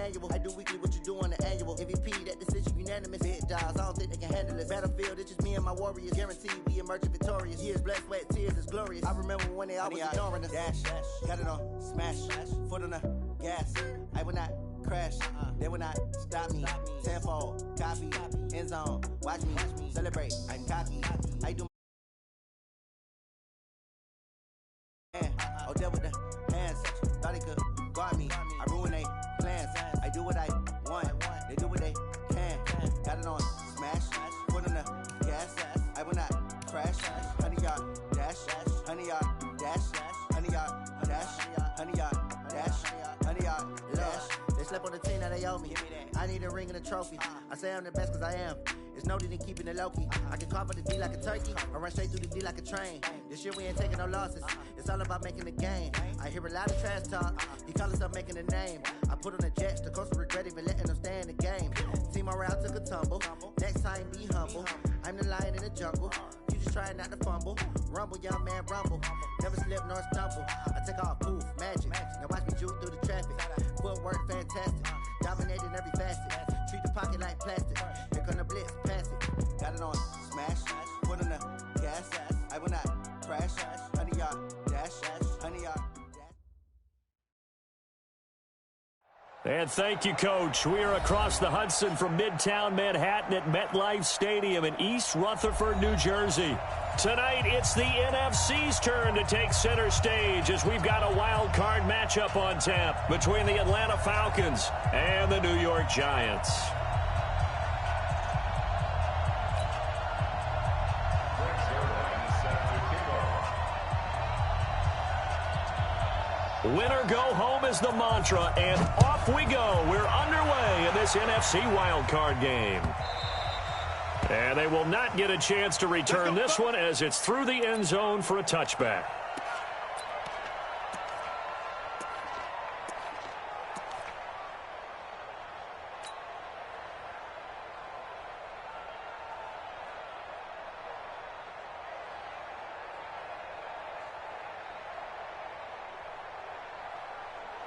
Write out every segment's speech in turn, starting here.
manual. I do weekly what you do on the annual. MVP, that decision unanimous. Big dogs, I don't think they can handle it. Battlefield, it's just me and my warriors. Guaranteed we emerge victorious. Years, blood, sweat, tears, it's glorious. I remember when they always ignoring us. Dash, got it on, smash, foot on the gas. I will not crash, they will not stop me. Tenfold, copy, end zone, watch me, celebrate, I'm cocky. I do oh, there with the hands, thought they could guard me. I ruin they plans, I do what I want, they do what they can. Got it on, smash, foot on the gas. I will not crash, 100-yard dash, 100-yard dash, 100-yard dash, 100-yard dash, 100-yard dash. They slept on the team, now they owe me. I need a ring and a trophy. I say I'm the best cause I am. It's noted in keeping it low-key. I can carve up the D like a turkey, or run straight through the D like a train. This year we ain't taking no losses. It's all about making the game. I hear a lot of trash talk. He call himself making a name. I put on the Jets, the coach will regret even letting them stay in the game. Team morale took a tumble. Next time be humble. I'm the lion in the jungle. You just trying not to fumble. Rumble, young man, rumble. Never slip nor stumble. I take off, poof, magic. Now watch me juke through the traffic. Footwork fantastic. Dominating every facet. Treat the pocket like plastic. Here come the blitz, pass it. Got it on, smash. Put on the gas. I will not crash. 100-yard dash. 100-yard dash. And thank you, Coach. We are across the Hudson from Midtown Manhattan at MetLife Stadium in East Rutherford, New Jersey. Tonight, it's the NFC's turn to take center stage as we've got a wild card matchup on tap between the Atlanta Falcons and the New York Giants. Winner go home is the mantra, and off we go. We're underway in this NFC wildcard game. And they will not get a chance to return this one as it's through the end zone for a touchback.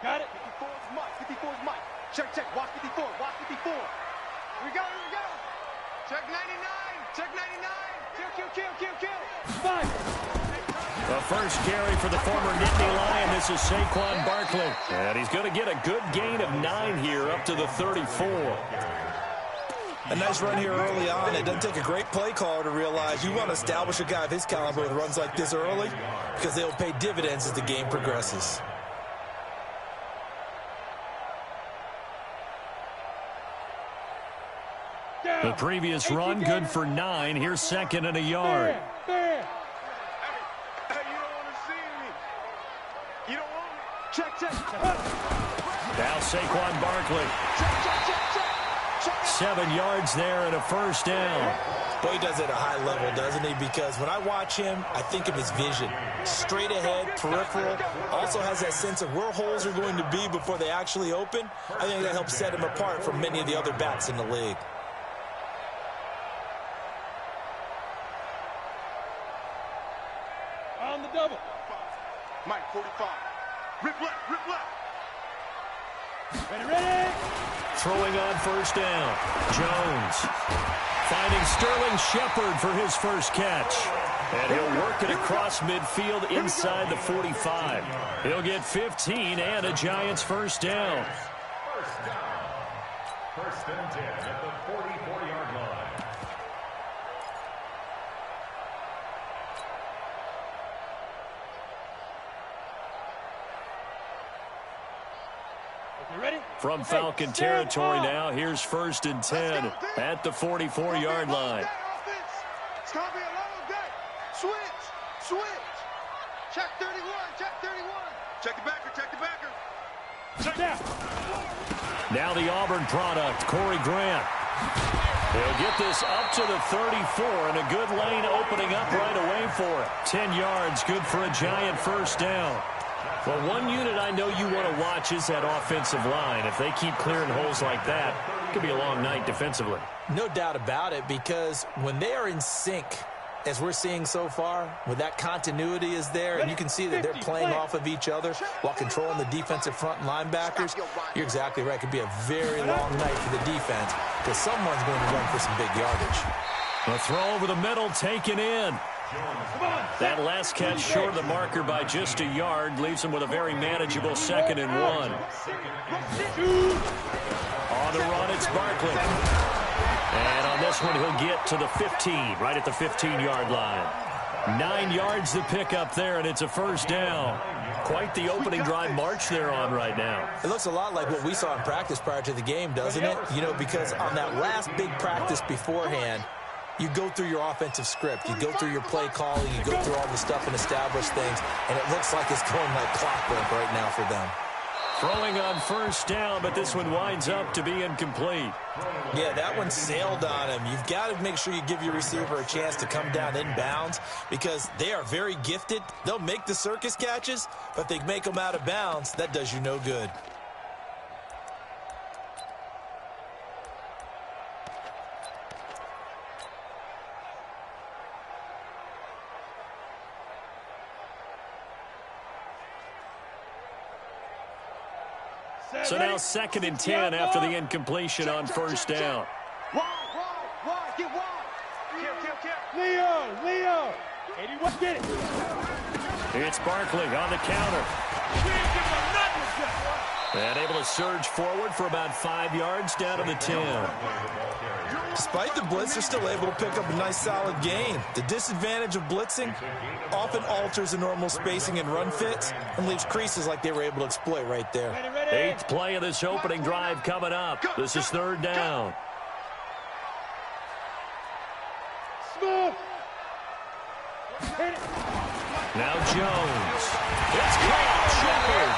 Got it. 54 is Mike. 54 is Mike. Check, check. Watch 54. Watch 54. Here we go. Here we go. Check 99. Check 99. Kill, kill, kill, kill, kill. Five. The first carry for the former Nittany Lion. This is Saquon Barkley. And he's going to get a good gain of 9 here up to the 34. A nice run here early on. It doesn't take a great play caller to realize you want to establish a guy of his caliber with runs like this early because they'll pay dividends as the game progresses. The previous run, good for 9. Here's second and a yard. Hey, you don't want to see me. You don't want me. Check, check. Now Saquon Barkley. Check, check, check, check. 7 yards there and a first down. Boy, he does it at a high level, doesn't he? Because when I watch him, I think of his vision. Straight ahead, peripheral. Also has that sense of where holes are going to be before they actually open. I think that helps set him apart from many of the other backs in the league. On the double. Mike, 45. Rip left, rip left. Ready, ready. Throwing on first down. Jones finding Sterling Shepard for his first catch. And he'll work it across midfield inside the 45. He'll get 15 and a Giants first down. First and 10 at the 44-yard line. From Falcon territory now, here's first and 10 at the 44-yard line. It's going to be a long day. Switch, switch. Check 31, check 31. Check the backer, check the backer. Check down. Now the Auburn product, Corey Grant. He'll get this up to the 34, and a good lane opening up right away for it. 10 yards, good for a Giant first down. Well, one unit I know you want to watch is that offensive line. If they keep clearing holes like that, it could be a long night defensively. No doubt about it, because when they are in sync, as we're seeing so far, when that continuity is there, and you can see that they're playing off of each other while controlling the defensive front and linebackers, you're exactly right. It could be a very long night for the defense because someone's going to run for some big yardage. The throw over the middle taken in. That last catch short of the marker by just a yard leaves him with a very manageable 2nd and 1. On the run, it's Barkley. And on this one, he'll get to the 15, right at the 15-yard line. 9 yards to pick up there, and it's a first down. Quite the opening drive march they're on right now. It looks a lot like what we saw in practice prior to the game, doesn't it? You know, because on that last big practice beforehand, you go through your offensive script. You go through your play calling. You go through all the stuff and establish things, and it looks like it's going like clockwork right now for them. Throwing on first down, but this one winds up to be incomplete. Yeah, that one sailed on him. You've got to make sure you give your receiver a chance to come down inbounds because they are very gifted. They'll make the circus catches, but if they make them out of bounds, that does you no good. So now 2nd and 10 after the incompletion on first down. Wide, get wide. Kill. Leo. 81, get it. It's Barkley on the counter. And able to surge forward for about 5 yards down to the 10. Despite the blitz, they're still able to pick up a nice solid gain. The disadvantage of blitzing often alters the normal spacing and run fits and leaves creases like they were able to exploit right there. 8th play of this opening drive coming up. This is 3rd down. Smooth. Now Jones. It's caught. Shepard.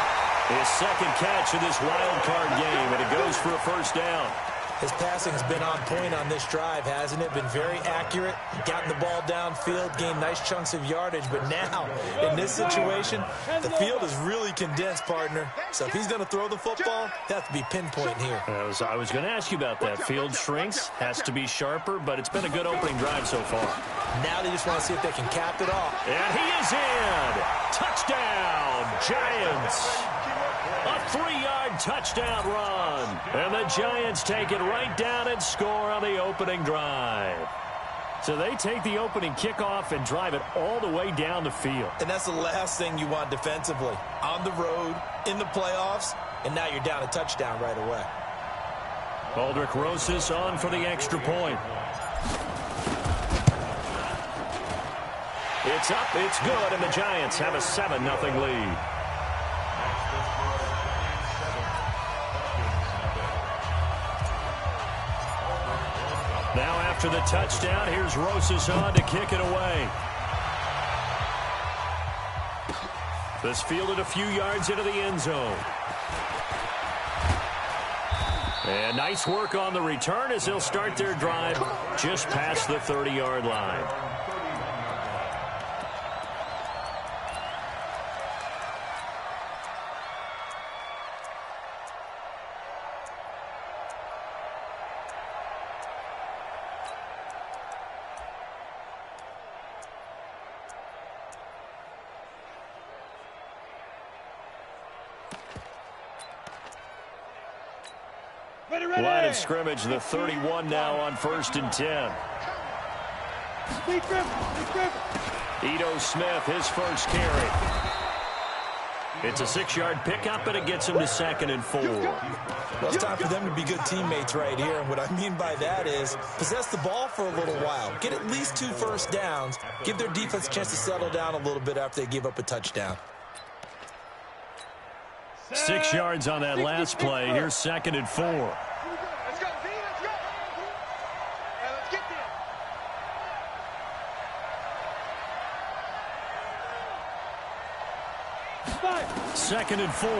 His 2nd catch of this wild card game, and it goes for a first down. His passing's been on point on this drive, hasn't it? Been very accurate, gotten the ball downfield, gained nice chunks of yardage. But now, in this situation, the field is really condensed, partner. So if he's going to throw the football, they have to be pinpoint here. I was going to ask you about that. Field shrinks, has to be sharper, but it's been a good opening drive so far. Now they just want to see if they can cap it off. And he is in. Touchdown, Giants. A 3-yard touchdown run. And the Giants take it right down and score on the opening drive. So they take the opening kickoff and drive it all the way down the field. And that's the last thing you want defensively. On the road, in the playoffs, and now you're down a touchdown right away. Aldrich Rosas on for the extra point. It's up, it's good, and the Giants have a 7-0 lead. Now after the touchdown, here's Rosas on to kick it away. This fielded a few yards into the end zone. And nice work on the return as they'll start their drive just past the 30-yard line. Line of scrimmage, the 31 now on 1st and 10. Ito Smith, his first carry. It's a 6-yard pickup, and it gets him to 2nd and 4. Well, it's time for them to be good teammates right here. And what I mean by that is possess the ball for a little while. Get at least 2 first downs. Give their defense a chance to settle down a little bit after they give up a touchdown. 6 yards on that last play. Here's 2nd and 4. Let's go, Z, let's go. Hey, let's get there. 2nd and 4.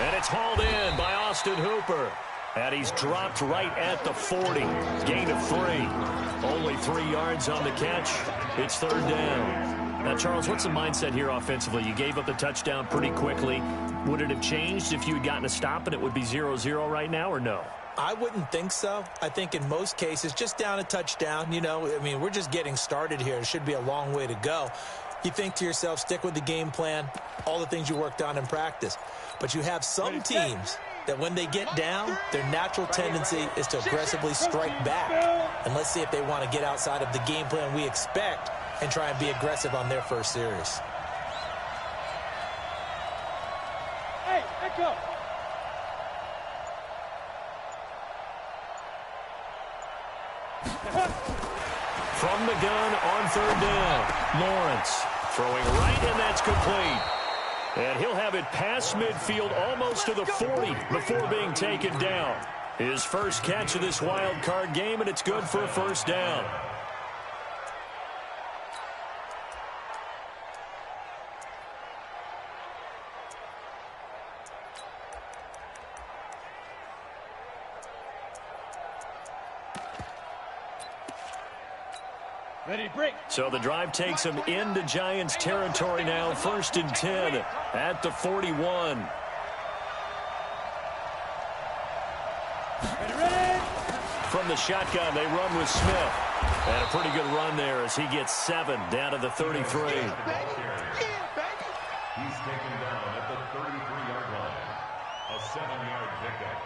And it's hauled in by Austin Hooper. And he's dropped right at the 40. Gain of 3. Only 3 yards on the catch. It's 3rd down. Now, Charles, what's the mindset here offensively? You gave up the touchdown pretty quickly. Would it have changed if you had gotten a stop and it would be 0-0 right now, or no? I wouldn't think so. I think in most cases, just down a touchdown, we're just getting started here. It should be a long way to go. You think to yourself, stick with the game plan, all the things you worked on in practice. But you have some teams that when they get down, their natural tendency is to aggressively strike back. And let's see if they want to get outside of the game plan we expect and try and be aggressive on their first series. Hey, let go. From the gun on third down, Lawrence throwing right, and that's complete. And he'll have it past midfield almost to the 40 before being taken down. His first catch of this wild card game, and it's good for a first down. Ready, break. So the drive takes him into Giants territory now, 1st and 10 at the 41. Ready. From the shotgun, they run with Smith. And a pretty good run there as he gets 7 down to the 33. He's taken down at the 33-yard line. A 7-yard pickup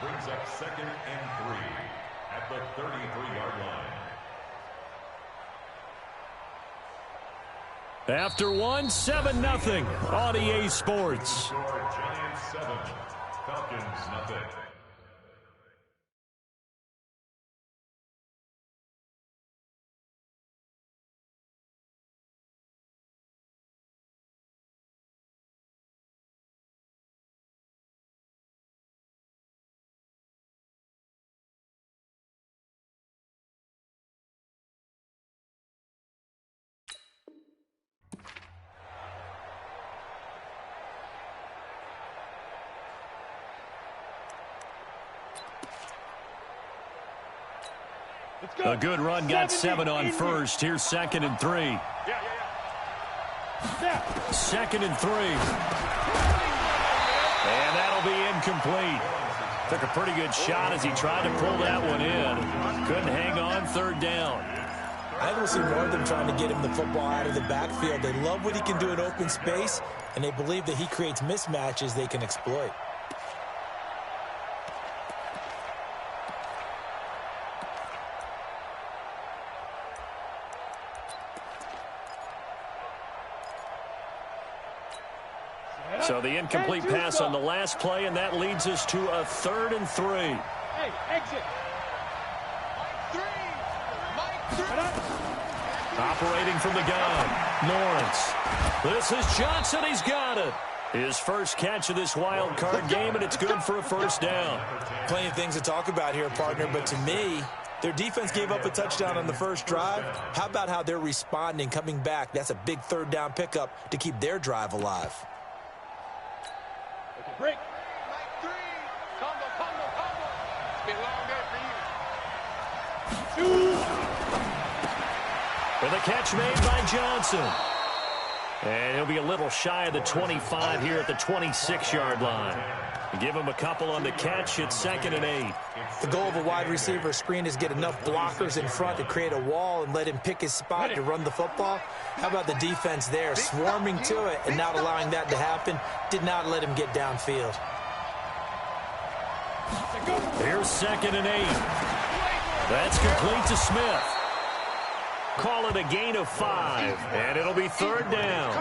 brings up 2nd and 3 at the 33-yard line. After 7-0 on EA Sports. Giants 7, Falcons nothing. A good run, got 7 on first. Here's 2nd and 3. 2nd and 3. And that'll be incomplete. Took a pretty good shot as he tried to pull that one in. Couldn't hang on, 3rd down. I will see more of them trying to get him the football out of the backfield. They love what he can do in open space, and they believe that he creates mismatches they can exploit. So the incomplete pass on the last play, and that leads us to a 3rd and 3. Hey, exit. Operating from the gun, Lawrence. This is Johnson. He's got it. His first catch of this wild card game, and it's good for a first down. Plenty of things to talk about here, partner, but to me, their defense gave up a touchdown on the first drive. How about how they're responding, coming back? That's a big 3rd down pickup to keep their drive alive. Break. Combo. It's been a long day for you. And the catch made by Johnson. And he'll be a little shy of the 25 here at the 26-yard line. Give him a couple on the catch. It's 2nd and 8. The goal of a wide receiver screen is get enough blockers in front to create a wall and let him pick his spot to run the football. How about the defense there, swarming to it and not allowing that to happen? Did not let him get downfield. Here's 2nd and 8. That's complete to Smith. Call it a gain of 5, and it'll be 3rd down.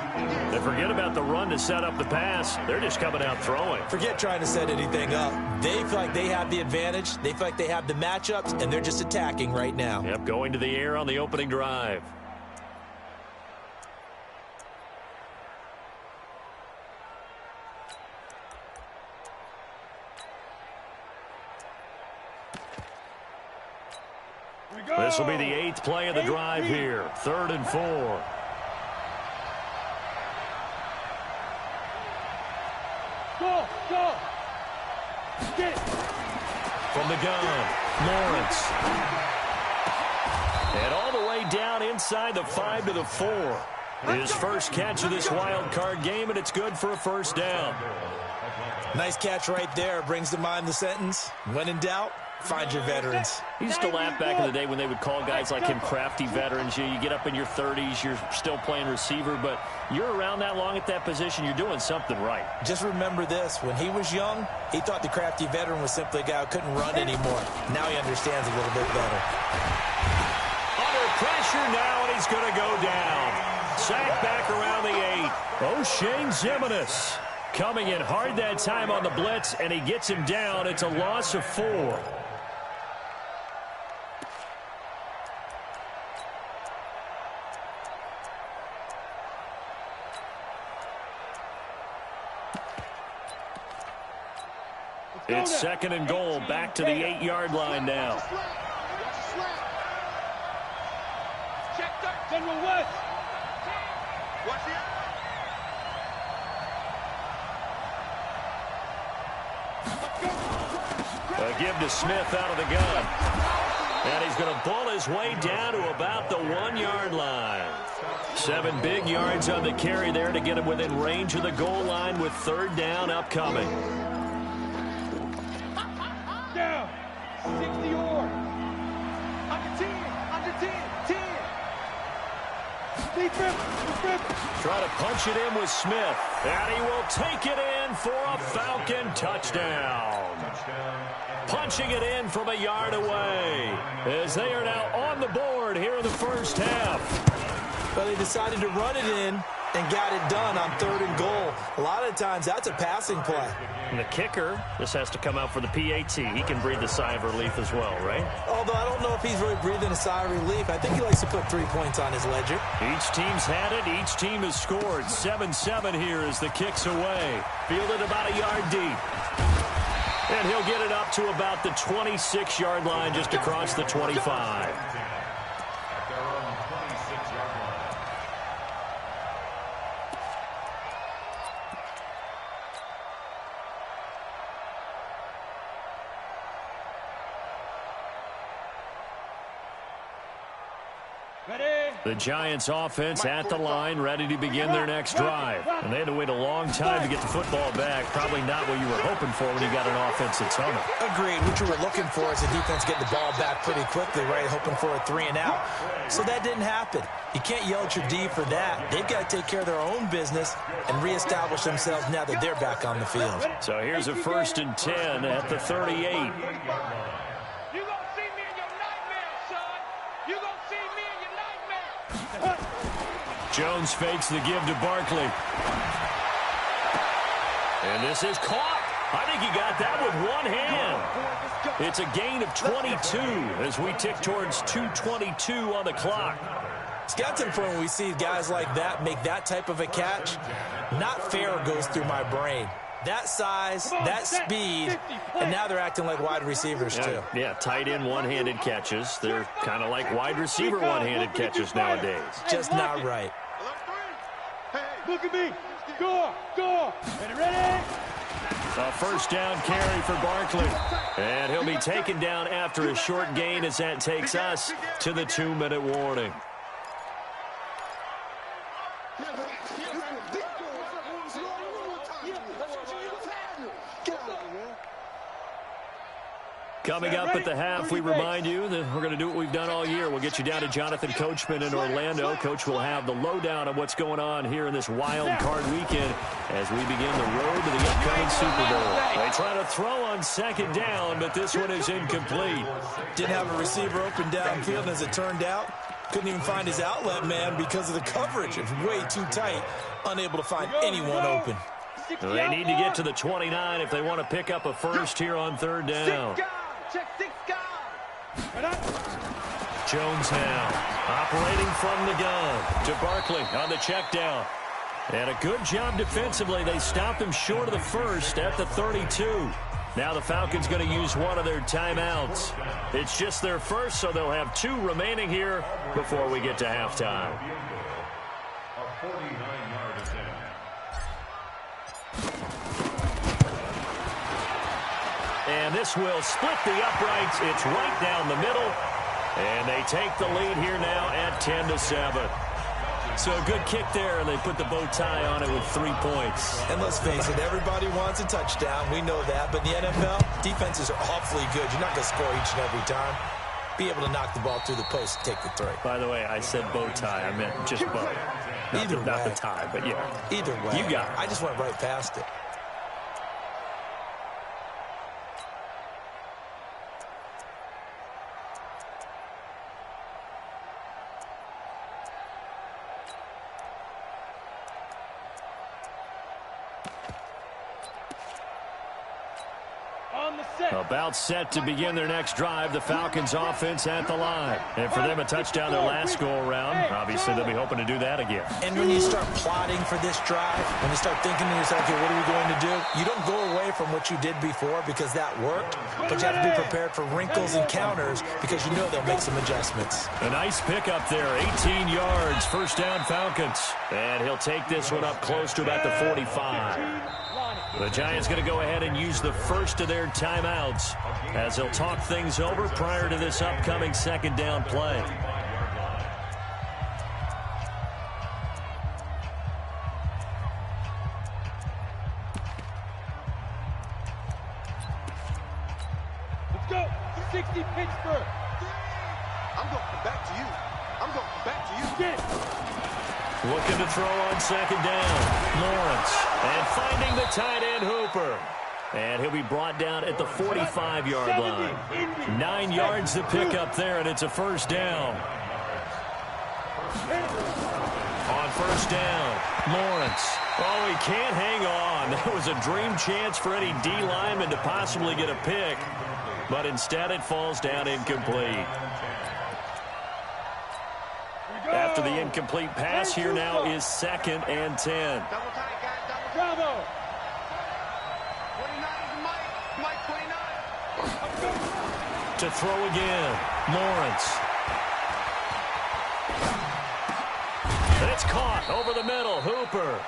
And forget about the run to set up the pass. They're just coming out throwing. Forget trying to set anything up. They feel like they have the advantage. They feel like they have the matchups, and they're just attacking right now. Yep, going to the air on the opening drive. This will be the 8th play of the drive here. 3rd and 4. Go. Get it. From the gun, Lawrence. And all the way down inside the 5 to the 4. His first catch of this wild card game, and it's good for a first down. Nice catch right there. Brings to mind the sentence, when in doubt, find your veterans. He used to laugh back in the day when they would call guys like him crafty veterans. You get up in your 30s, you're still playing receiver, but you're around that long at that position, you're doing something right. Just remember this. When he was young, he thought the crafty veteran was simply a guy who couldn't run anymore. Now he understands a little bit better. Under pressure now, and he's going to go down. Sacked back around the 8. O'Shane Zimenez coming in hard that time on the blitz, and he gets him down. It's a loss of 4. It's 2nd and goal, back to the 8-yard line now. Check that, General West. Watch it. A give to Smith out of the gun. And he's going to pull his way down to about the 1-yard line. 7 big yards on the carry there to get him within range of the goal line with 3rd down upcoming. Down. 60 or. Under 10. Under 10. 10. Try to punch it in with Smith. And he will take it in for a Falcon touchdown. Punching it in from a yard away as they are now on the board here in the first half. Well, they decided to run it in and got it done on 3rd and goal. A lot of times that's a passing play. And the kicker, this has to come out for the PAT. He can breathe a sigh of relief as well, right? Although I don't know if he's really breathing a sigh of relief. I think he likes to put 3 points on his ledger. Each team's had it. Each team has scored. 7-7 here as the kick's away. Fielded about a yard deep. And he'll get it up to about the 26-yard line just across the 25. The Giants offense at the line, ready to begin their next drive. And they had to wait a long time to get the football back. Probably not what you were hoping for when you got an offense that's humming. Agreed. What you were looking for is the defense getting the ball back pretty quickly, right? Hoping for a 3 and out. So that didn't happen. You can't yell at your D for that. They've got to take care of their own business and reestablish themselves now that they're back on the field. So here's a 1st and 10 at the 38. Jones fakes the give to Barkley. And this is caught. I think he got that with one hand. It's a gain of 22 as we tick towards 2:22 on the clock. It's got to the point when we see guys like that make that type of a catch. Not fair goes through my brain. That size, that speed, and now they're acting like wide receivers too. Yeah, tight end one-handed catches. They're kind of like wide receiver one-handed catches nowadays. Just not right. Look at me. Go. Ready? A 1st down carry for Barkley. And he'll be taken down after a short gain as that takes us to the 2-minute warning. Coming up at the half, we remind you that we're going to do what we've done all year. We'll get you down to Jonathan Coachman in Orlando. Coach will have the lowdown of what's going on here in this wild card weekend as we begin the road to the upcoming Super Bowl. They try to throw on 2nd down, but this one is incomplete. Didn't have a receiver open downfield, and as it turned out, couldn't even find his outlet man because of the coverage. It's way too tight, unable to find anyone open. They need to get to the 29 if they want to pick up a first here on 3rd down. Check 6 guys. Jones now operating from the gun to Barkley on the check down. And a good job defensively. They stopped him short of the 1st at the 32. Now the Falcons going to use one of their timeouts. It's just their 1st, so they'll have 2 remaining here before we get to halftime. A 49-yard attempt. And this will split the uprights. It's right down the middle. And they take the lead here now at 10-7. So a good kick there, and they put the bow tie on it with 3 points. And let's face it, everybody wants a touchdown. We know that. But in the NFL, defenses are awfully good. You're not going to score each and every time. Be able to knock the ball through the post and take the three. By the way, I said bow tie. I meant just bow. Not the tie, but yeah. Either way. You got it. I just went right past it. About set to begin their next drive. The Falcons offense at the line. And for them, a touchdown their last go-around. Obviously, they'll be hoping to do that again. And when you start plotting for this drive, when you start thinking to yourself, okay, what are we going to do? You don't go away from what you did before because that worked. But you have to be prepared for wrinkles and counters because you know they'll make some adjustments. A nice pickup there. 18 yards. First down, Falcons. And he'll take this one up close to about the 45. The Giants going to go ahead and use the first of their timeouts as they'll talk things over prior to this upcoming second down play. Let's go. 60 Pittsburgh. I'm going to come back to you. I'm going to come back to you. Get. Looking to throw on second down. Lawrence. And finding the tight end, Hooper. And he'll be brought down at the 45-yard line. 9 yards to pick up there, and it's a first down. On first down, Lawrence. Oh, he can't hang on. That was a dream chance for any D lineman to possibly get a pick. But instead it falls down incomplete. After the incomplete pass, here now is 2nd and 10. Double tight, guys. Double tight. Bravo. 29 is Mike. Mike 29. To throw again, Lawrence. And it's caught over the middle, Hooper.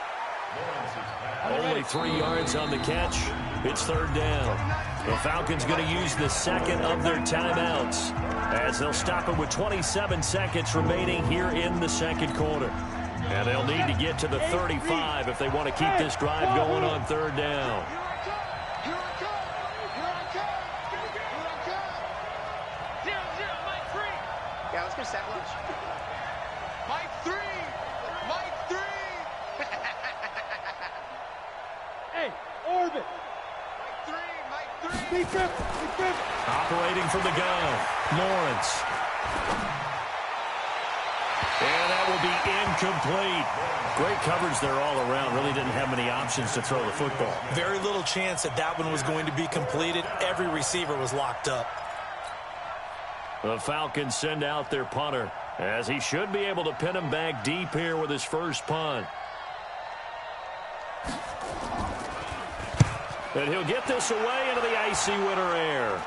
Only 3 yards on the catch. It's third down. The Falcons going to use the second of their timeouts as they'll stop it with 27 seconds remaining here in the second quarter. And they'll need to get to the 35 if they want to keep this drive going on third down. Yeah, let's go sack lunch. Mike 3. Mike 3. Hey, orbit. Mike 3. Mike 3. Operating from the gun, Lawrence. And that will be incomplete. Great coverage there all around. Really didn't have many options to throw the football. Very little chance that that one was going to be completed. Every receiver was locked up. The Falcons send out their punter as he should be able to pin him back deep here with his first punt. And he'll get this away into the icy winter air.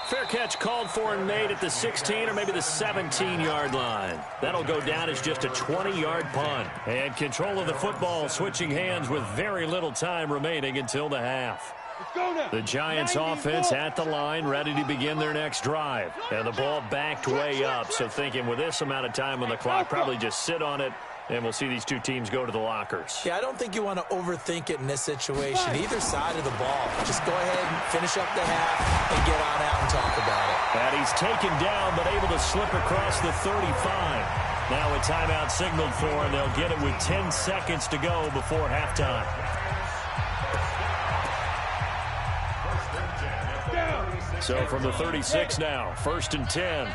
Fair catch called for and made at the 16 or maybe the 17-yard line. That'll go down as just a 20-yard punt. And control of the football switching hands with very little time remaining until the half. The Giants offense at the line, ready to begin their next drive. And the ball backed way up, so thinking with this amount of time on the clock, probably just sit on it, and we'll see these two teams go to the lockers. Yeah, I don't think you want to overthink it in this situation. Either side of the ball. Just go ahead and finish up the half and get on out and talk about it. And he's taken down, but able to slip across the 35. Now a timeout signaled for, and they'll get it with 10 seconds to go before halftime. So from the 36 now, 1st and 10.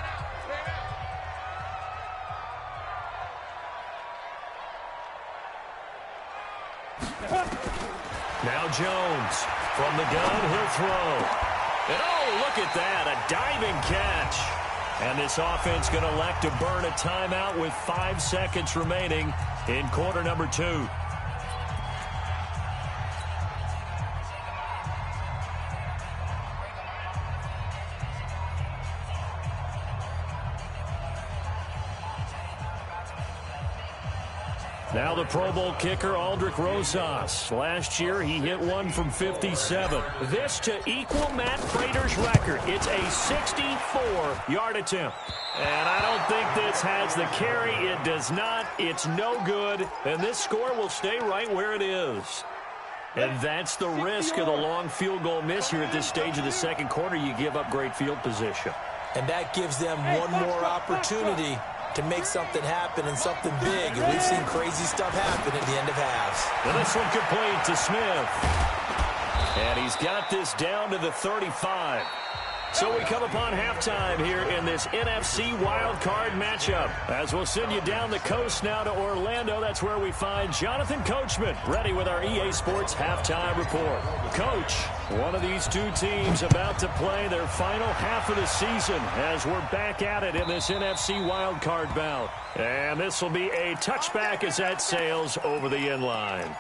Now Jones from the gun, he'll throw. And oh, look at that, a diving catch. And this offense going to elect to burn a timeout with 5 seconds remaining in quarter number 2. Now the Pro Bowl kicker, Aldrich Rosas. Last year, he hit one from 57. This to equal Matt Prater's record. It's a 64-yard attempt. And I don't think this has the carry. It does not. It's no good. And this score will stay right where it is. And that's the risk of the long field goal miss here at this stage of the second quarter. You give up great field position. And that gives them one more opportunity to make something happen and something big. And we've seen crazy stuff happen at the end of halves. And this one complete to Smith. And he's got this down to the 35. So we come upon halftime here in this NFC wildcard matchup. As we'll send you down the coast now to Orlando, that's where we find Jonathan Coachman ready with our EA Sports halftime report. Coach, one of these two teams about to play their final half of the season as we're back at it in this NFC wildcard bout. And this will be a touchback as that sails over the end line.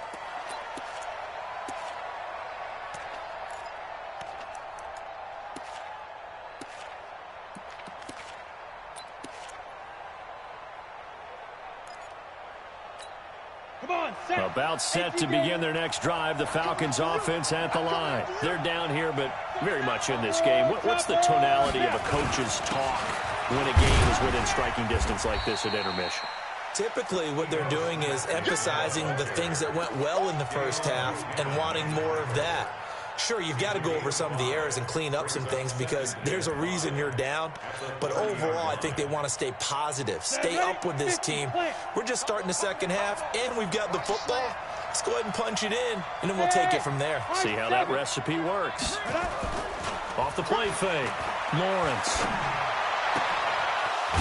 About set to begin their next drive. The Falcons offense at the line. They're down here, but very much in this game. What's the tonality of a coach's talk when a game is within striking distance like this at intermission? Typically, what they're doing is emphasizing the things that went well in the first half and wanting more of that. Sure, you've got to go over some of the errors and clean up some things because there's a reason you're down. But overall, I think they want to stay positive, stay up with this team. We're just starting the second half, and we've got the football. Let's go ahead and punch it in, and then we'll take it from there. See how that recipe works. Off the play fake, Lawrence.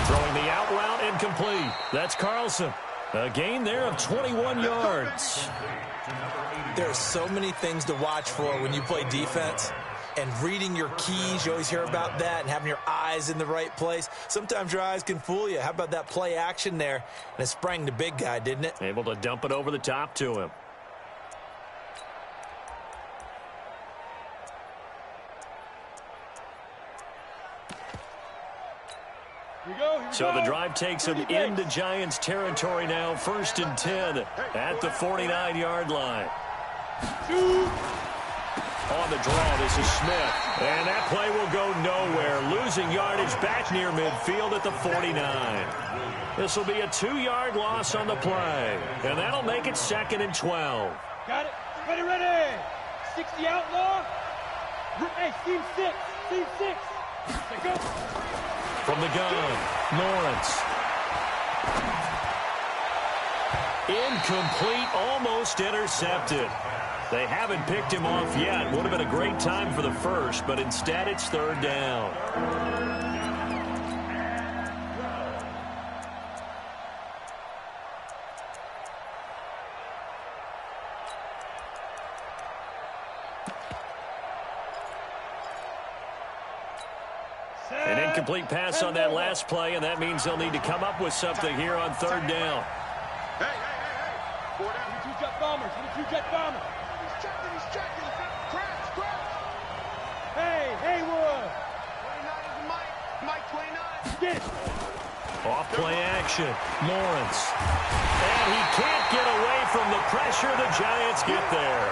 Throwing the out route incomplete. That's Carlson. A gain there of 21 yards. There are so many things to watch for when you play defense. And reading your keys, you always hear about that, and having your eyes in the right place. Sometimes your eyes can fool you. How about that play action there? And it sprang the big guy, didn't it? Able to dump it over the top to him. So the drive takes him into Giants territory now. 1st and 10 at the 49-yard line. On the draw, this is Smith. And that play will go nowhere. Losing yardage back near midfield at the 49. This will be a 2-yard loss on the play. And that'll make it 2nd and 12. Got it. Ready, ready. 60 outlaw. Hey, team 6. Team 6. Let's go. From the gun, Lawrence. Incomplete, almost intercepted. They haven't picked him off yet. Would have been a great time for the first, but instead it's 3rd down. An incomplete pass on that last play, and that means they'll need to come up with something here on 3rd down. Hey. 4 down. 2 jet bombers. 2 jet bombers. He's checking. Crash. Hey, Haywood. 29 is Mike. 29. Get it. Off play action. Lawrence. And he can't get away from the pressure. The Giants get there.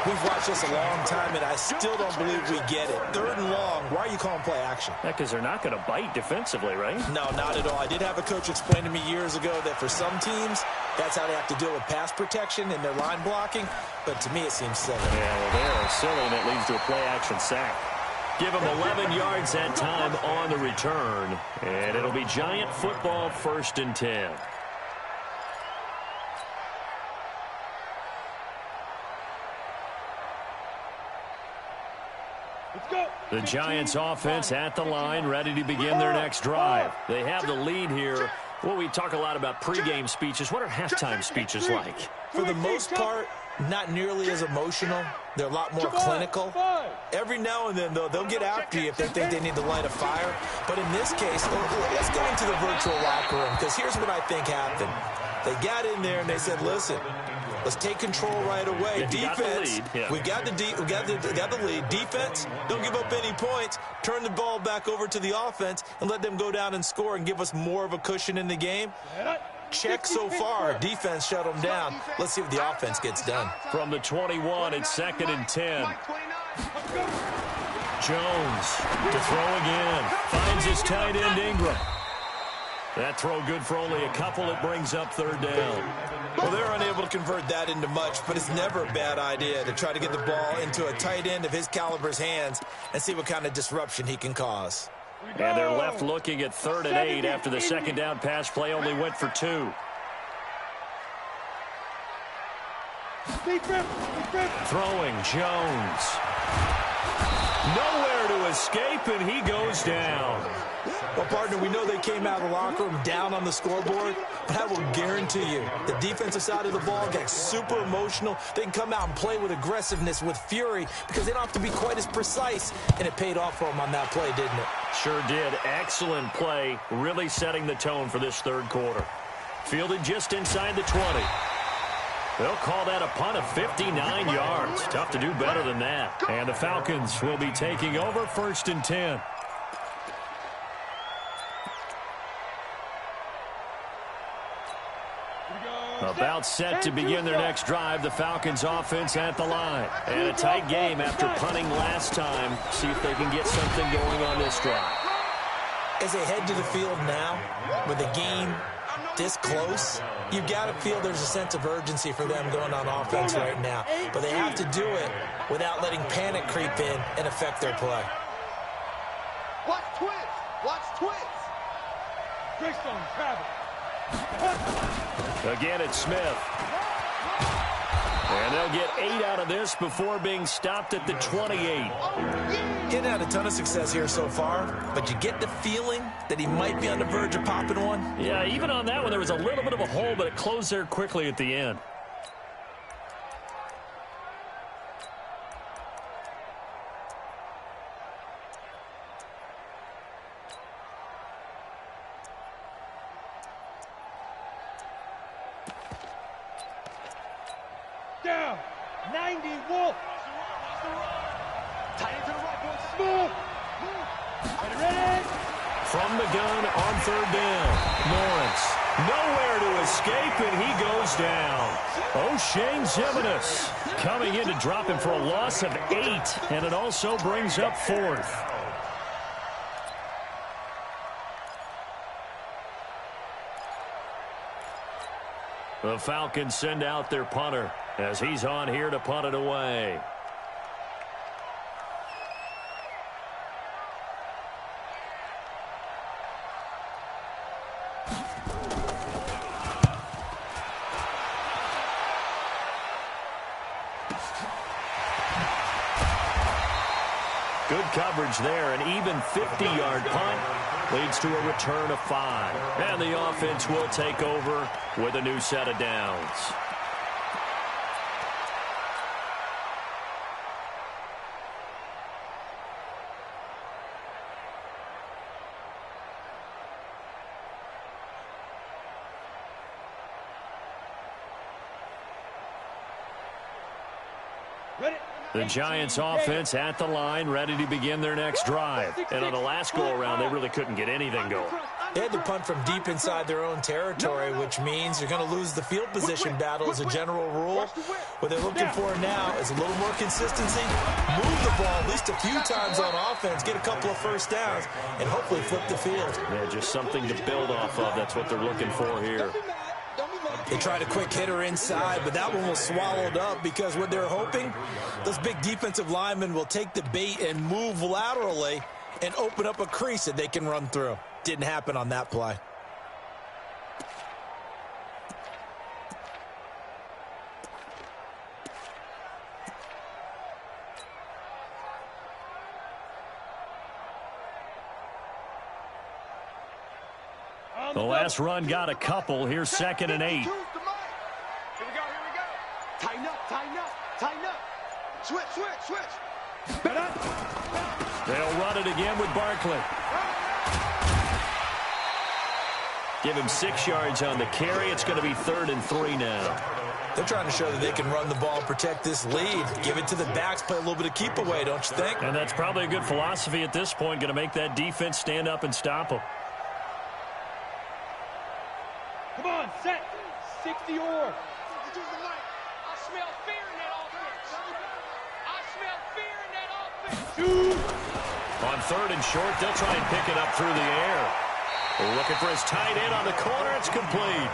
We've watched this a long time, and I still don't believe we get it. 3rd and long. Why are you calling play action? Yeah, because they're not going to bite defensively, right? No, not at all. I did have a coach explain to me years ago that for some teams, that's how they have to deal with pass protection and their line blocking. But to me, it seems silly. Yeah, well, they are silly, and it leads to a play action sack. Give him 11 yards that time on the return. And it'll be Giant football, 1st and 10. The Giants offense at the line, ready to begin their next drive. They have the lead here. Well, we talk a lot about pregame speeches. What are halftime speeches like? For the most part, not nearly as emotional. They're a lot more clinical. Every now and then, though, they'll get after you if they think they need to light a fire. But in this case, let's go into the virtual locker room, because here's what I think happened. They got in there and they said, listen, let's take control right away. Defense, we got the lead. Defense, don't give up any points. Turn the ball back over to the offense and let them go down and score and give us more of a cushion in the game. check so far. Defense shut them down. Let's see what the offense gets done. From the 21, it's 2nd and 10. Jones to throw again. Finds his tight end, Ingram. That throw good for only a couple. It brings up 3rd down. Well, they're unable to convert that into much, but it's never a bad idea to try to get the ball into a tight end of his caliber's hands and see what kind of disruption he can cause. And they're left looking at 3rd and 8 after the 2nd down pass play only went for 2. Throwing Jones. Nowhere to escape, and he goes down. Well, partner, we know they came out of the locker room down on the scoreboard, but I will guarantee you the defensive side of the ball got super emotional. They can come out and play with aggressiveness, with fury, because they don't have to be quite as precise, and it paid off for them on that play, didn't it? Sure did. Excellent play, really setting the tone for this 3rd quarter. Fielded just inside the 20. They'll call that a punt of 59 yards. Tough to do better than that. And the Falcons will be taking over 1st and 10. About set to begin their next drive. The Falcons offense at the line. And a tight game after punting last time. See if they can get something going on this drive. As they head to the field now, with the game this close, you've got to feel there's a sense of urgency for them going on offense right now. But they have to do it without letting panic creep in and affect their play. Watch twist. Watch twist. Greystone, travel. Again, it's Smith. And they'll get 8 out of this before being stopped at the 28. Getting had a ton of success here so far, but you get the feeling that he might be on the verge of popping one. Yeah, even on that one, there was a little bit of a hole, but it closed there quickly at the end. Down. 90 Wolf. Tight into the right, boy. Smooth. Ready. From the gun on 3rd down. Lawrence. Nowhere to escape, and he goes down. O'Shane Zimenez coming in to drop him for a loss of 8, and it also brings up 4th. The Falcons send out their punter as he's on here to punt it away. Good coverage there. An even 50-yard punt leads to a return of 5. And the offense will take over with a new set of downs. Ready. The Giants offense at the line, ready to begin their next drive. And on the last go-around, they really couldn't get anything going. They had to punt from deep inside their own territory, which means you're going to lose the field position battle as a general rule. What they're looking for now is a little more consistency, move the ball at least a few times on offense, get a couple of first downs, and hopefully flip the field. Yeah, just something to build off of. That's what they're looking for here. They tried a quick hitter inside, but that one was swallowed up because what they're hoping, those big defensive linemen will take the bait and move laterally and open up a crease that they can run through. Didn't happen on that play. The last run got a couple. Here's 2nd and 8. Here we go. Tighten up, tighten up, tighten up. Switch. They'll run it again with Barkley. Give him 6 yards on the carry. It's going to be 3rd and 3 now. They're trying to show that they can run the ball and protect this lead. Give it to the backs, play a little bit of keep away, don't you think? And that's probably a good philosophy at this point. Going to make that defense stand up and stop them. Come on, Set. 60 or. I smell fear in that offense. I smell fear in that offense. Shoot. On third and short, they'll try and pick it up through the air. Looking for his tight end on the corner. It's complete.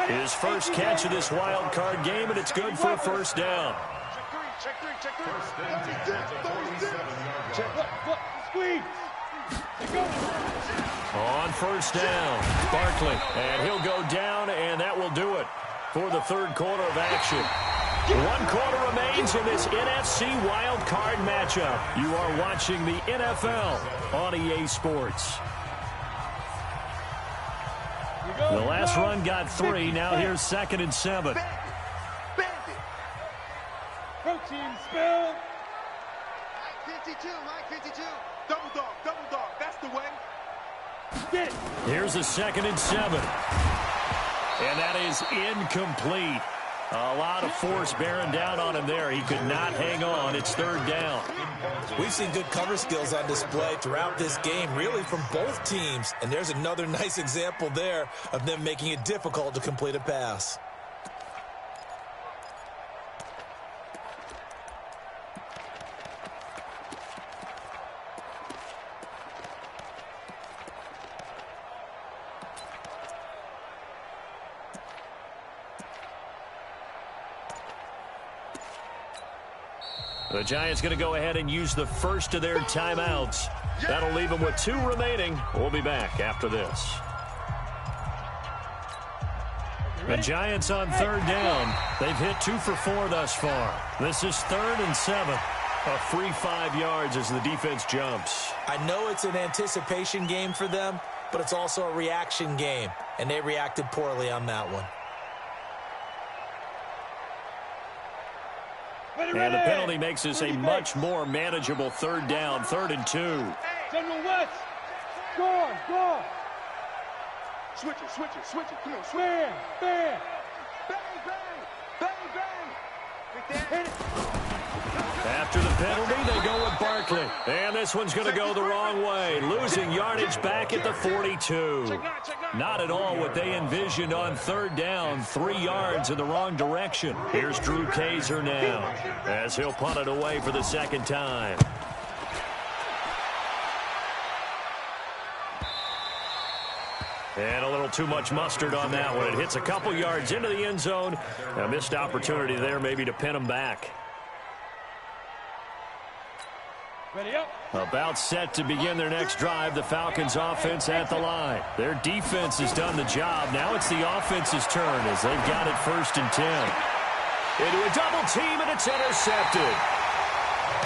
His first catch of this wild card game, and it's good for a first down. Check three. First and 10 at the 47-yard line. Squeeze. Go. On first down, Barkley, and he'll go down, and that will do it for the third quarter of action. 1 quarter remains in this NFC wild card matchup. You are watching the NFL on EA Sports. The last run got 3. Now here's 2nd and 7. Protein spill. Mike 52. Double dog. That's the way. Get it. Here's a 2nd and 7. And that is incomplete. A lot of force bearing down on him there. He could not hang on. It's 3rd down. We've seen good cover skills on display throughout this game, really from both teams. And there's another nice example there of them making it difficult to complete a pass. The Giants going to go ahead and use the first of their timeouts. That'll leave them with 2 remaining. We'll be back after this. The Giants on 3rd down. They've hit 2 for 4 thus far. This is 3rd and 7. A free 5 yards as the defense jumps. I know it's an anticipation game for them, but it's also a reaction game, and they reacted poorly on that one. And the penalty makes this a much more manageable 3rd down, 3rd and 2. General West. Score. Switch it. Come on, switch. Bam. Hit it. After the penalty, they go with Barkley. And this one's going to go the wrong way, losing yardage back at the 42. Not at all what they envisioned on 3rd down, 3 yards in the wrong direction. Here's Drew Kaiser now, as he'll punt it away for the 2nd time. And a little too much mustard on that one. It hits a couple yards into the end zone. A missed opportunity there maybe to pin them back. Ready up. About set to begin their next drive, the Falcons offense at the line. Their defense has done the job. Now it's the offense's turn as they've got it 1st and 10. Into a double team, and it's intercepted.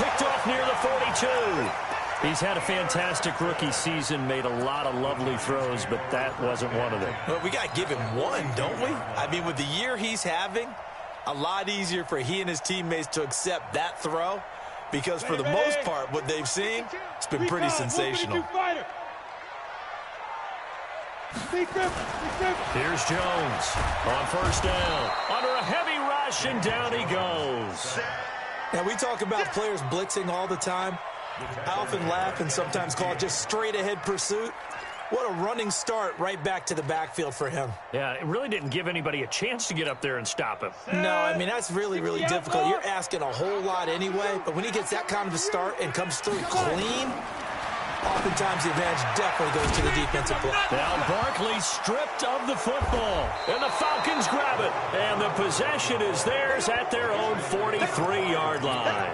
Picked off near the 42. He's had a fantastic rookie season, made a lot of lovely throws, but that wasn't one of them. Well, we got to give him one, don't we? I mean, with the year he's having, a lot easier for he and his teammates to accept that throw. Because for the most part, what they've seen, it's been pretty sensational. Here's Jones on 1st down. Under a heavy rush, and down he goes. Now, we talk about players blitzing all the time. I often laugh and sometimes call it just straight-ahead pursuit. What a running start right back to the backfield for him. Yeah, it really didn't give anybody a chance to get up there and stop him. No, I mean, that's really, really difficult. You're asking a whole lot anyway, but when he gets that kind of a start and comes through clean, oftentimes the advantage definitely goes to the defensive play. Now Barkley stripped of the football, and the Falcons grab it, and the possession is theirs at their own 43-yard line.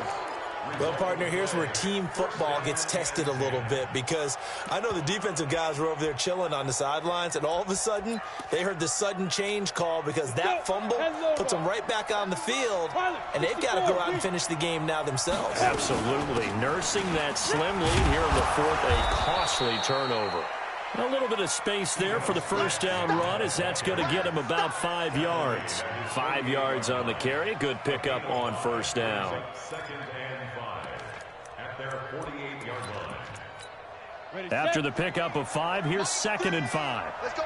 Well, partner, here's where team football gets tested a little bit because I know the defensive guys were over there chilling on the sidelines, and all of a sudden, they heard the sudden change call because that fumble puts them right back on the field, and they've got to go out and finish the game now themselves. Absolutely. Nursing that slim lead here in the 4th, a costly turnover. A little bit of space there for the 1st down run as that's going to get him about 5 yards. 5 yards on the carry. Good pickup on 1st down. 2nd and 5 at their 48-yard line. After the pickup of 5, here's 2nd and 5. Let's go.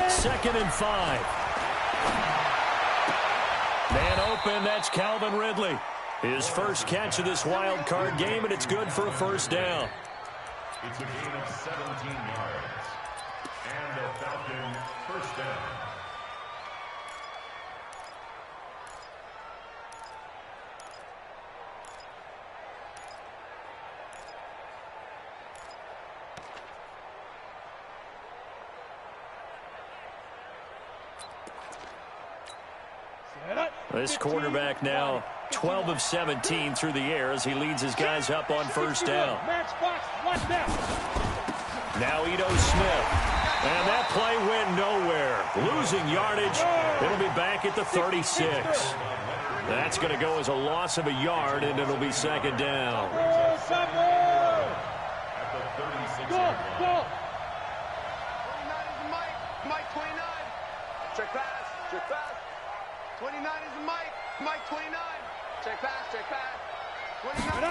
2nd and 5. Man open, that's Calvin Ridley. His first catch of this wild card game, and it's good for a 1st down. It's a gain of 17 yards. And the Falcons first down. This quarterback now 12 of 17 through the air as he leads his guys up on first down. Now Ito Smith. And that play went nowhere. Losing yardage. It'll be back at the 36. That's going to go as a loss of a yard, and it'll be second down. At the 36-yard line. 29 is Mike 29. Check pass, check pass. 29 is Mike 29. Check pass, check pass. 29.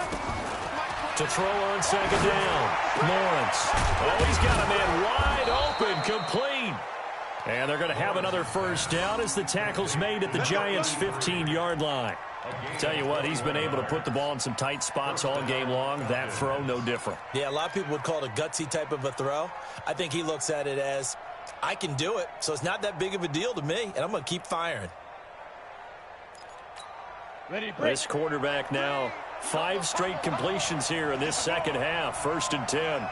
To throw on second down. Lawrence. Oh, he's got a man wide open, complete. And they're going to have another first down as the tackle's made at the Giants' 15-yard line. Tell you what, he's been able to put the ball in some tight spots all game long. That throw, no different. Yeah, a lot of people would call it a gutsy type of a throw. I think he looks at it as, I can do it, so it's not that big of a deal to me, and I'm going to keep firing. This quarterback now 5 straight completions here in this second half. 1st and 10.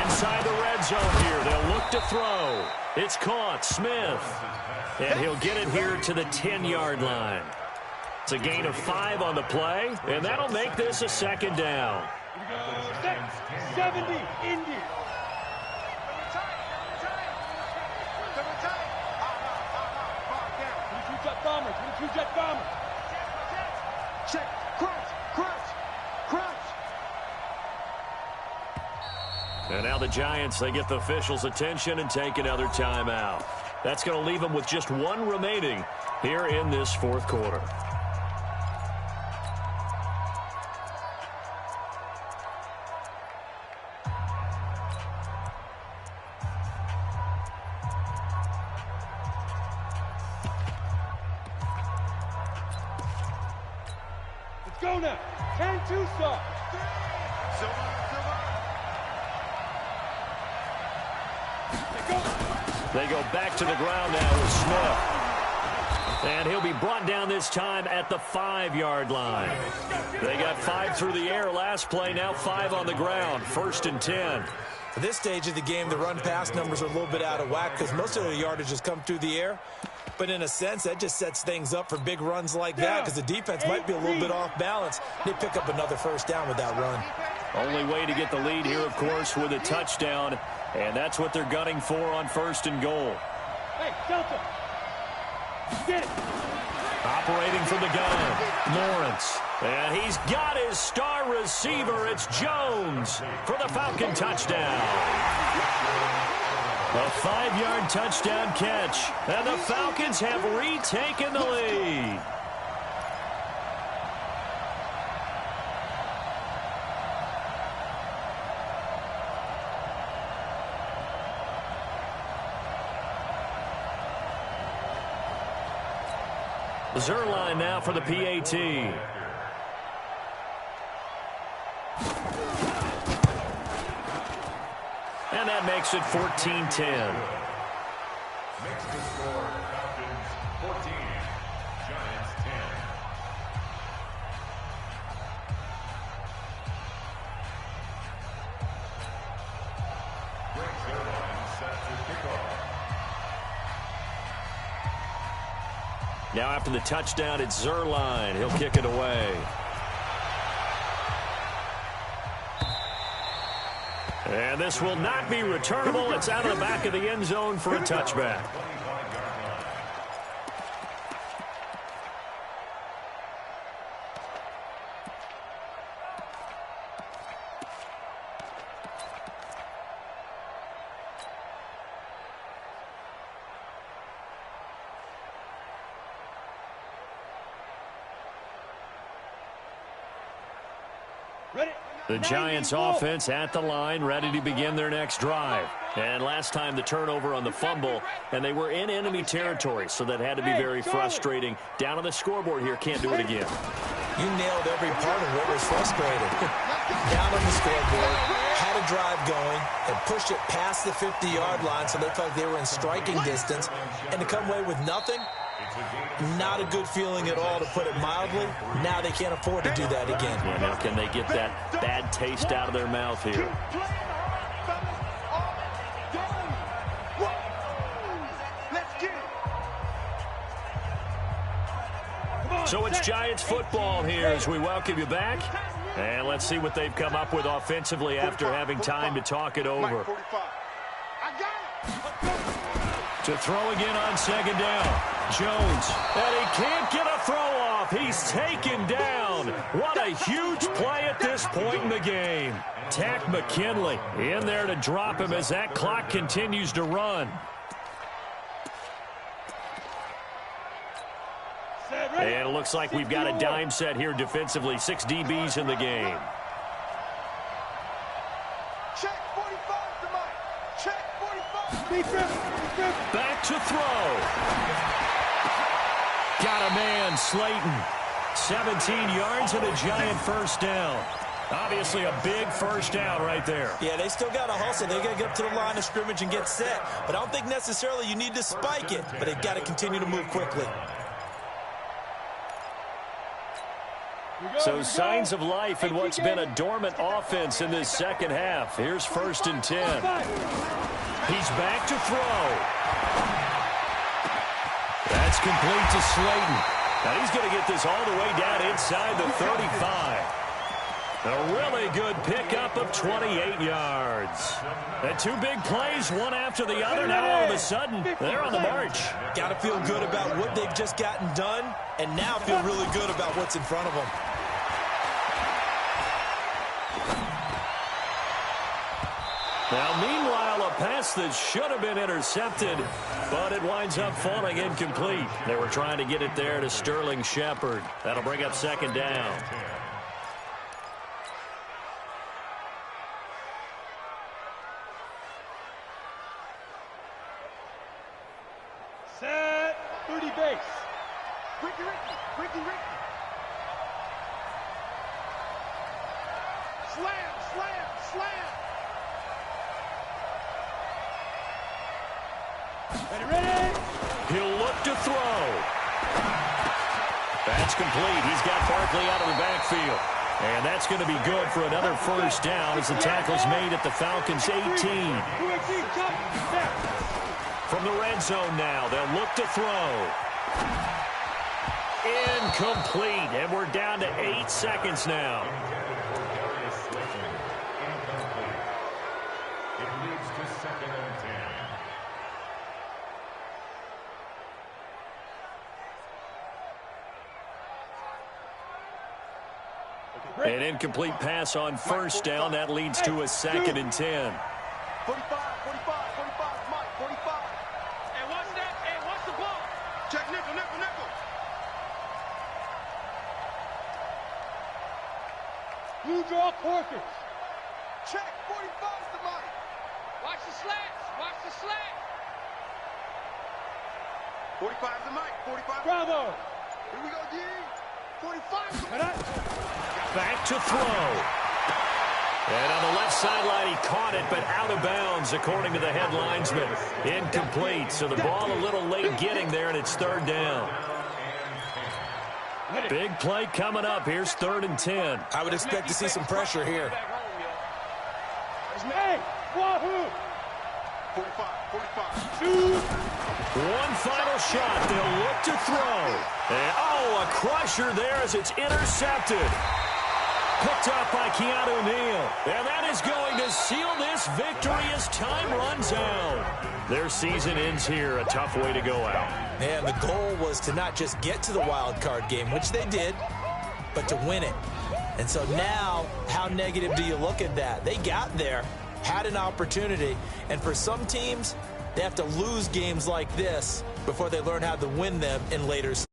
Inside the red zone here. They'll look to throw. It's caught. Smith. And he'll get it here to the 10-yard line. It's a gain of 5 on the play, and that'll make this a second down. 70, Indy. Jet bombers. Check, crouch. And now the Giants, they get the officials' attention and take another timeout. That's going to leave them with just 1 remaining here in this 4th quarter. Go now. 10-2 stop. They go back to the ground now with Smith. And he'll be brought down this time at the 5-yard line. They got 5 through the air last play, now 5 on the ground. 1st and 10. At this stage of the game, the run-pass numbers are a little bit out of whack because most of the yardage has come through the air. But in a sense, that just sets things up for big runs like that because the defense might be a little bit off balance. They pick up another first down with that run. Only way to get the lead here, of course, with a touchdown. And that's what they're gunning for on 1st and goal. Hey, Delta. Get it. Operating from the gun, Lawrence. And he's got his star receiver. It's Jones for the Falcon touchdown. A 5-yard touchdown catch. And the Falcons have retaken the lead. Zerline now for the PAT. And that makes it 14-10. Makes the score Falcons 14, Giants 10. Greg Zerline set to kickoff. Now after the touchdown, it's Zerline. He'll kick it away. And this will not be returnable. It's out of the back of the end zone for a touchback. The Giants offense at the line, ready to begin their next drive. And last time the turnover on the fumble, and they were in enemy territory, so that had to be very frustrating. Down on the scoreboard here, can't do it again. You nailed every part of what was frustrating. down on the scoreboard, had a drive going, and pushed it past the 50-yard line so they felt they were in striking distance, and to come away with nothing, not a good feeling at all, to put it mildly. Now they can't afford to do that again. Yeah, now can they get that bad taste out of their mouth here? So it's Giants football here as we welcome you back. And let's see what they've come up with offensively after having time to talk it over. To throw again on second down. Jones, and he can't get a throw off. He's taken down. What a huge play at this point in the game. Tack McKinley in there to drop him as that clock continues to run. And it looks like we've got a dime set here defensively. 6 DBs in the game. Check 45 to Mike. Check 45. Back to throw. Got a man, Slayton. 17 yards and a Giant first down. Obviously a big first down right there. Yeah, they still got to hustle. They got to get up to the line of scrimmage and get set. But I don't think necessarily you need to spike it. But they've got to continue to move quickly. So signs of life in what's been a dormant offense in this second half. Here's 1st and 10. He's back to throw. That's complete to Slayton. Now he's going to get this all the way down inside the 35. A really good pickup of 28 yards. The 2 big plays, one after the other. Now all of a sudden, they're on the march. Got to feel good about what they've just gotten done, and now feel really good about what's in front of them. Now, meanwhile, a pass that should have been intercepted, but it winds up falling incomplete. They were trying to get it there to Sterling Shepard. That'll bring up 2nd down. Set 30 base. Ricky. Slam. Ready. He'll look to throw. That's complete. He's got Barkley out of the backfield. And that's going to be good for another first down as the tackle's made at the Falcons' 18. From the red zone now, they'll look to throw. Incomplete. And we're down to 8 seconds now. It leads to 2nd and 10. An incomplete pass on first down. That leads to a 2nd and 10. 45, Mike, 45. Hey, what's that? Hey, what's the ball? Check nickel. Blue draw quarters. Check 45 to Mike. Watch the slats. 45 to Mike. 45. Bravo. Here we go, D. 45. Back to throw. And on the left sideline, he caught it, but out of bounds, according to the head linesman. Incomplete, so the ball a little late getting there, and it's 3rd down. Big play coming up. Here's 3rd and 10. I would expect to see some pressure here. Hey, wahoo! 45. One final shot. They'll look to throw. And, a crusher there as it's intercepted. Picked up by Keanu Neal. And that is going to seal this victory as time runs out. Their season ends here. A tough way to go out. And the goal was to not just get to the wild card game, which they did, but to win it. And so now, how negative do you look at that? They got there, had an opportunity, and for some teams, they have to lose games like this before they learn how to win them in later stages.